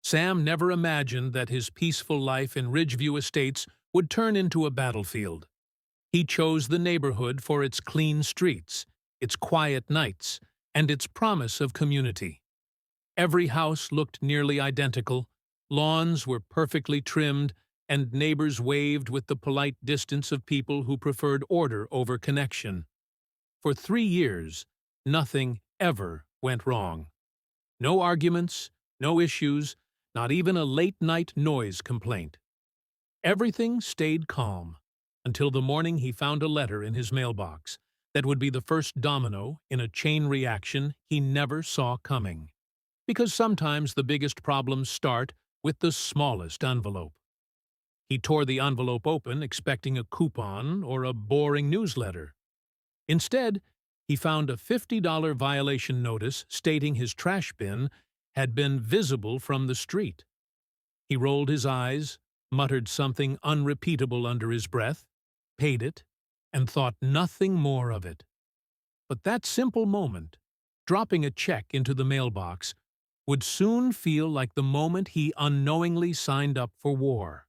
Sam never imagined that his peaceful life in Ridgeview Estates would turn into a battlefield. He chose the neighborhood for its clean streets, its quiet nights, and its promise of community. Every house looked nearly identical, lawns were perfectly trimmed, and neighbors waved with the polite distance of people who preferred order over connection. For 3 years, nothing ever went wrong. No arguments, no issues, not even a late-night noise complaint. Everything stayed calm, until the morning he found a letter in his mailbox that would be the first domino in a chain reaction he never saw coming. Because sometimes the biggest problems start with the smallest envelope. He tore the envelope open, expecting a coupon or a boring newsletter. Instead, he found a $50 violation notice stating his trash bin had been visible from the street. He rolled his eyes, muttered something unrepeatable under his breath, paid it, and thought nothing more of it. But that simple moment, dropping a check into the mailbox, would soon feel like the moment he unknowingly signed up for war.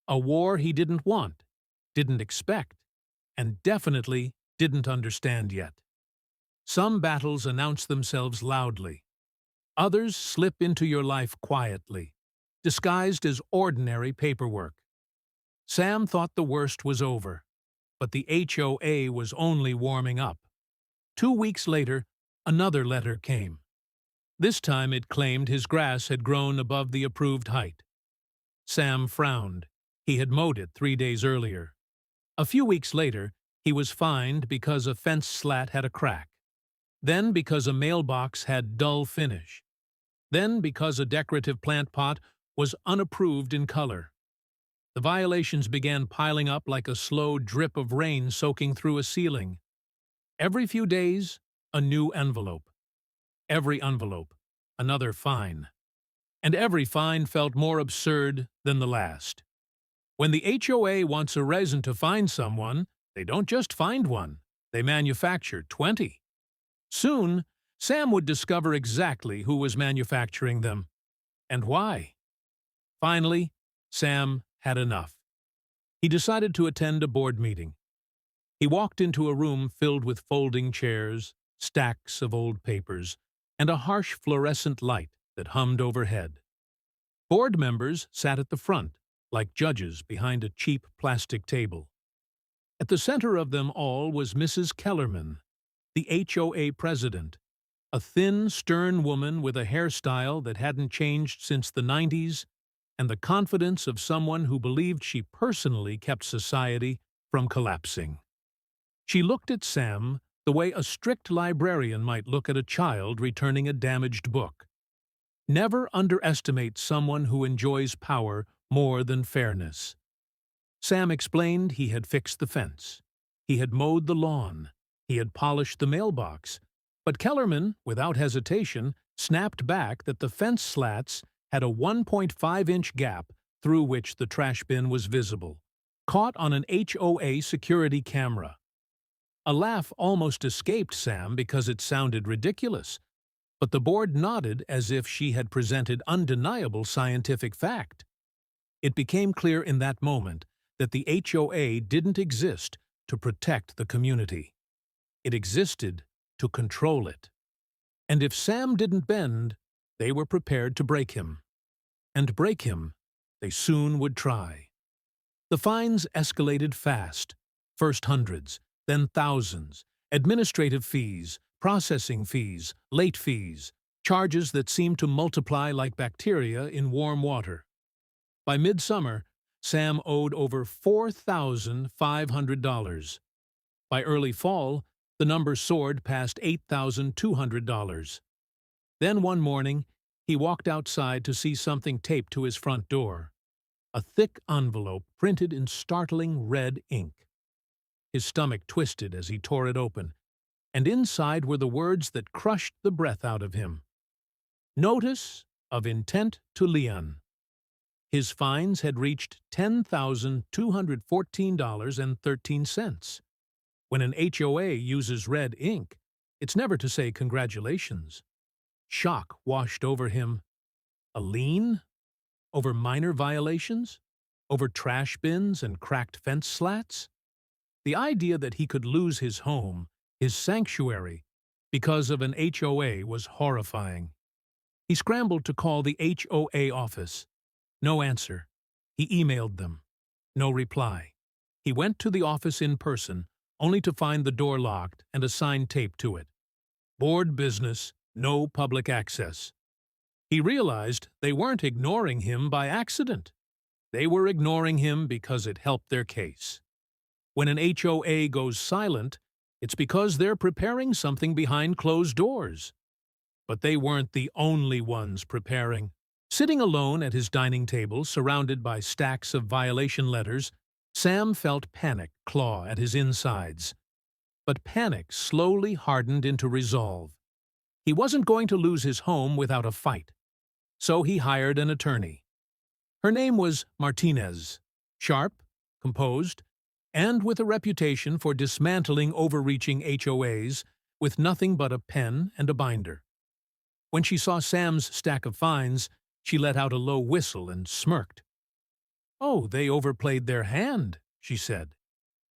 A war he didn't want, didn't expect, and definitely didn't understand yet. Some battles announce themselves loudly. Others slip into your life quietly, disguised as ordinary paperwork. Sam thought the worst was over, but the HOA was only warming up. 2 weeks later, another letter came. This time it claimed his grass had grown above the approved height. Sam frowned. He had mowed it 3 days earlier. A few weeks later, he was fined because a fence slat had a crack. Then because a mailbox had dull finish. Then because a decorative plant pot was unapproved in color. The violations began piling up like a slow drip of rain soaking through a ceiling. Every few days, a new envelope. Every envelope, another fine. And every fine felt more absurd than the last. When the HOA wants a resident to find someone, they don't just find one, they manufacture 20. Soon, Sam would discover exactly who was manufacturing them, and why. Finally, Sam had enough. He decided to attend a board meeting. He walked into a room filled with folding chairs, stacks of old papers, and a harsh fluorescent light that hummed overhead. Board members sat at the front, like judges behind a cheap plastic table. At the center of them all was Mrs. Kellerman, the HOA president, a thin, stern woman with a hairstyle that hadn't changed since the 90s, and the confidence of someone who believed she personally kept society from collapsing. She looked at Sam the way a strict librarian might look at a child returning a damaged book. Never underestimate someone who enjoys power more than fairness. Sam explained he had fixed the fence. He had mowed the lawn. He had polished the mailbox. But Kellerman, without hesitation, snapped back that the fence slats had a 1.5-inch gap through which the trash bin was visible, caught on an HOA security camera. A laugh almost escaped Sam because it sounded ridiculous, but the board nodded as if she had presented undeniable scientific fact. It became clear in that moment that the HOA didn't exist to protect the community. It existed to control it. And if Sam didn't bend, they were prepared to break him. And break him, they soon would try. The fines escalated fast, first hundreds, then thousands, administrative fees, processing fees, late fees, charges that seemed to multiply like bacteria in warm water. By midsummer, Sam owed over $4,500. By early fall, the number soared past $8,200. Then one morning, he walked outside to see something taped to his front door. A thick envelope printed in startling red ink. His stomach twisted as he tore it open, and inside were the words that crushed the breath out of him. Notice of intent to lien. His fines had reached $10,214.13. When an HOA uses red ink, it's never to say congratulations. Shock washed over him. A lien? Over minor violations? Over trash bins and cracked fence slats? The idea that he could lose his home, his sanctuary, because of an HOA was horrifying. He scrambled to call the HOA office. No answer. He emailed them. No reply. He went to the office in person, only to find the door locked and a sign taped to it. Board business, no public access. He realized they weren't ignoring him by accident. They were ignoring him because it helped their case. When an HOA goes silent, it's because they're preparing something behind closed doors. But they weren't the only ones preparing. Sitting alone at his dining table, surrounded by stacks of violation letters, Sam felt panic claw at his insides. But panic slowly hardened into resolve. He wasn't going to lose his home without a fight. So he hired an attorney. Her name was Martinez, sharp, composed, and with a reputation for dismantling overreaching HOAs with nothing but a pen and a binder. When she saw Sam's stack of fines, she let out a low whistle and smirked. "Oh, they overplayed their hand," she said.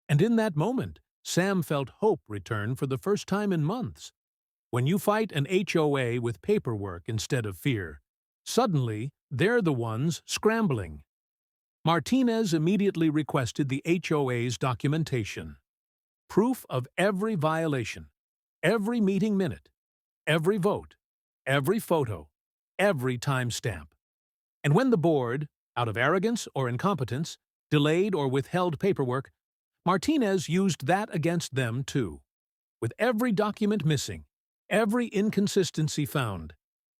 And in that moment, Sam felt hope return for the first time in months. When you fight an HOA with paperwork instead of fear, suddenly they're the ones scrambling. Martinez immediately requested the HOA's documentation. Proof of every violation, every meeting minute, every vote, every photo, every timestamp. And when the board, out of arrogance or incompetence, delayed or withheld paperwork, Martinez used that against them too. With every document missing, every inconsistency found,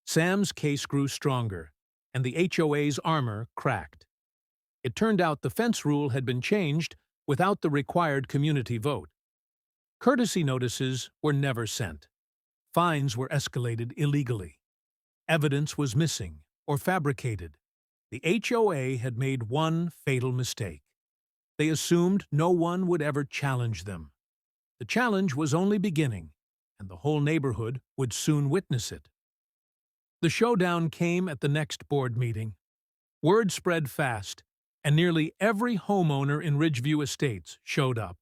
Sam's case grew stronger, and the HOA's armor cracked. It turned out the fence rule had been changed without the required community vote. Courtesy notices were never sent. Fines were escalated illegally. Evidence was missing or fabricated. The HOA had made one fatal mistake. They assumed no one would ever challenge them. The challenge was only beginning, and the whole neighborhood would soon witness it. The showdown came at the next board meeting. Word spread fast, and nearly every homeowner in Ridgeview Estates showed up.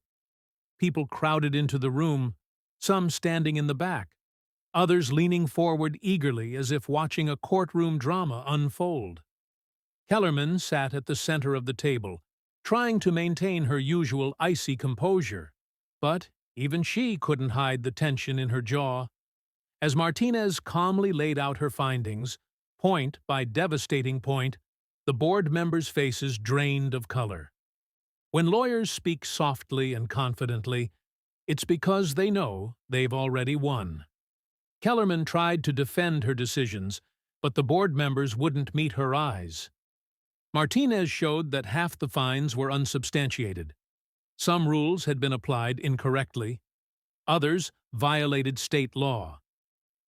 People crowded into the room, some standing in the back, others leaning forward eagerly as if watching a courtroom drama unfold. Kellerman sat at the center of the table, trying to maintain her usual icy composure, but even she couldn't hide the tension in her jaw. As Martinez calmly laid out her findings, point by devastating point, the board members' faces drained of color. When lawyers speak softly and confidently, it's because they know they've already won. Kellerman tried to defend her decisions, but the board members wouldn't meet her eyes. Martinez showed that half the fines were unsubstantiated. Some rules had been applied incorrectly. Others violated state law.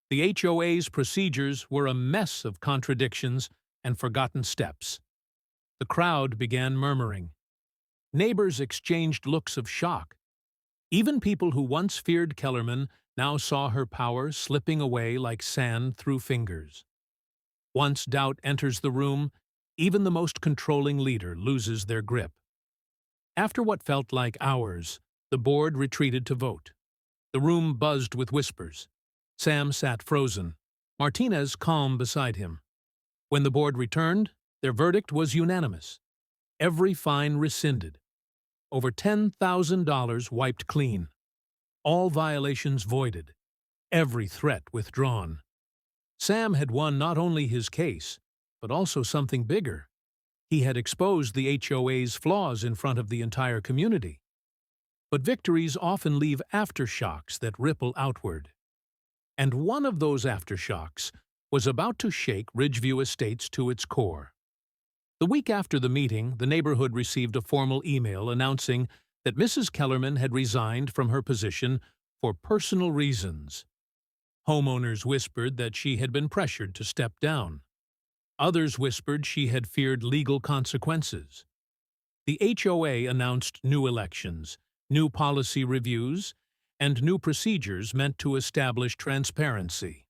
The HOA's procedures were a mess of contradictions and forgotten steps. The crowd began murmuring. Neighbors exchanged looks of shock. Even people who once feared Kellerman now saw her power slipping away like sand through fingers. Once doubt enters the room, even the most controlling leader loses their grip. After what felt like hours, the board retreated to vote. The room buzzed with whispers. Sam sat frozen, Martinez calm beside him. When the board returned, their verdict was unanimous. Every fine rescinded. Over $10,000 wiped clean. All violations voided. Every threat withdrawn. Sam had won not only his case, but also something bigger. He had exposed the HOA's flaws in front of the entire community. But victories often leave aftershocks that ripple outward. And one of those aftershocks was about to shake Ridgeview Estates to its core. The week after the meeting, the neighborhood received a formal email announcing that Mrs. Kellerman had resigned from her position for personal reasons. Homeowners whispered that she had been pressured to step down. Others whispered she had feared legal consequences. The HOA announced new elections, new policy reviews, and new procedures meant to establish transparency.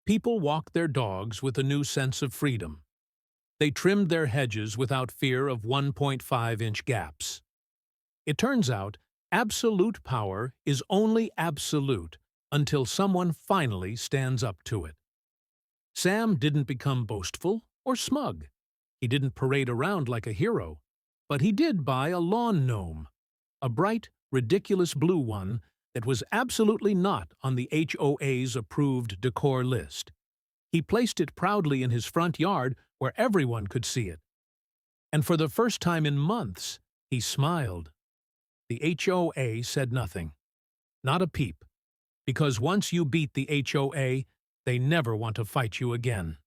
People walked their dogs with a new sense of freedom. They trimmed their hedges without fear of 1.5-inch gaps. It turns out, absolute power is only absolute until someone finally stands up to it. Sam didn't become boastful or smug. He didn't parade around like a hero, but he did buy a lawn gnome, a bright, ridiculous blue one that was absolutely not on the HOA's approved decor list. He placed it proudly in his front yard where everyone could see it. And for the first time in months, he smiled. The HOA said nothing, not a peep, because once you beat the HOA, they never want to fight you again.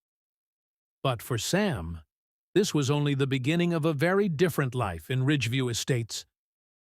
But for Sam, this was only the beginning of a very different life in Ridgeview Estates.